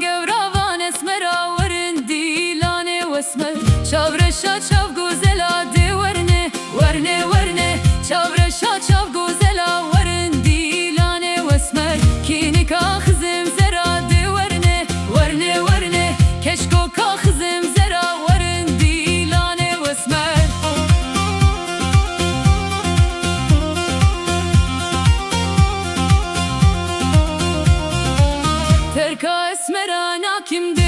گوراوان اسمرا ورن دیلانه واسمر چاورشا چاو گوزلا دی ورنه ورنه ورنه چاورشا چاو گوزلا ورن دیلانه واسمر کینی کاخزم زرا دی ورنه ورنه ورنه کشکو کاخزم زرا ورن دیلانه واسمر ترکا اسمرا ناکیم